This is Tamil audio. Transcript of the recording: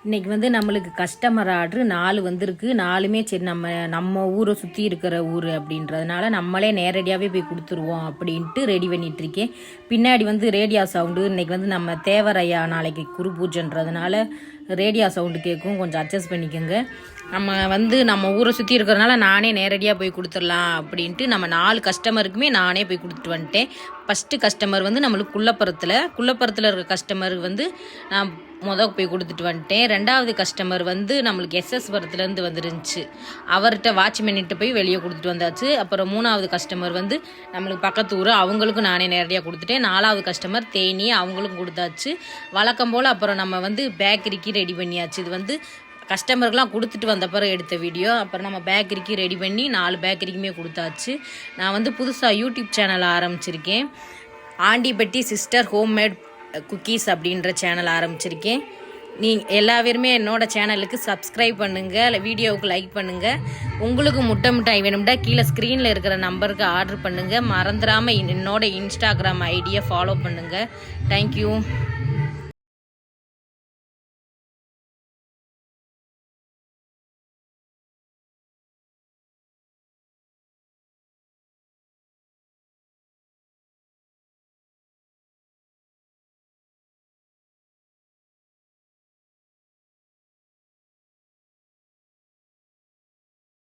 இன்றைக்கி வந்து நம்மளுக்கு கஸ்டமர் ஆர்டரு 4 வந்திருக்கு. 4மே சரி நம்ம ஊரை சுற்றி இருக்கிற ஊர் அப்படின்றதுனால நம்மளே நேரடியாகவே போய் கொடுத்துருவோம் அப்படின்ட்டு ரெடி பண்ணிகிட்ருக்கேன். பின்னாடி வந்து ரேடியோ சவுண்டு இன்றைக்கி வந்து நம்ம தேவரையா நாளைக்கு குரு பூஜைன்றதுனால ரேடியோ சவுண்டு கேட்கும், கொஞ்சம் அட்ஜஸ்ட் பண்ணிக்கோங்க. நம்ம ஊரை சுற்றி இருக்கிறதுனால நானே நேரடியாக போய் கொடுத்துடலாம் அப்படின்ட்டு நம்ம 4 கஸ்டமருக்குமே நானே போய் கொடுத்துட்டு வந்துட்டேன். ஃபஸ்ட்டு கஸ்டமர் வந்து நம்மளுக்கு குள்ளப்புறத்தில் இருக்கிற கஸ்டமர் வந்து நான் போய் கொடுத்துட்டு வந்துட்டேன். 2வது கஸ்டமர் வந்து நம்மளுக்கு எஸ்எஸ்புரத்துலேருந்து வந்துருந்துச்சு, அவர்கிட்ட வாட்ச்மேன்கிட்ட போய் வெளியே கொடுத்துட்டு வந்தாச்சு. அப்புறம் 3வது கஸ்டமர் வந்து நம்மளுக்கு பக்கத்து ஊர், அவங்களுக்கும் நானே நேரடியாக கொடுத்துட்டேன். 4வது கஸ்டமர் தேனி, அவங்களுக்கும் கொடுத்தாச்சு. வழக்கம் போல் அப்புறம் நம்ம வந்து பேக்கரிக்கு ரெடி பண்ணியாச்சு. இது வந்து கஸ்டமருக்கெலாம் கொடுத்துட்டு வந்த பிறகு எடுத்த வீடியோ. அப்புறம் நம்ம பேக்கரிக்கு ரெடி பண்ணி 4 பேக்கரிக்குமே கொடுத்தாச்சு. நான் வந்து புதுசாக யூடியூப் சேனல் ஆரம்பிச்சிருக்கேன். ஆண்டிப்பட்டி சிஸ்டர் ஹோம்மேட் குக்கீஸ் அப்படின்ற சேனல் ஆரம்பிச்சிருக்கேன். எல்லா பேருமே என்னோடய சேனலுக்கு சப்ஸ்கிரைப் பண்ணுங்கள், வீடியோவுக்கு லைக் பண்ணுங்கள். உங்களுக்கு முட்டை மிட்டாய் வேணும்னா கீழே ஸ்க்ரீனில் இருக்கிற நம்பருக்கு ஆர்டர் பண்ணுங்கள். மறந்துடாமல் என்னோடய இன்ஸ்டாகிராம் ஐடியை ஃபாலோ பண்ணுங்கள். தேங்க்யூ.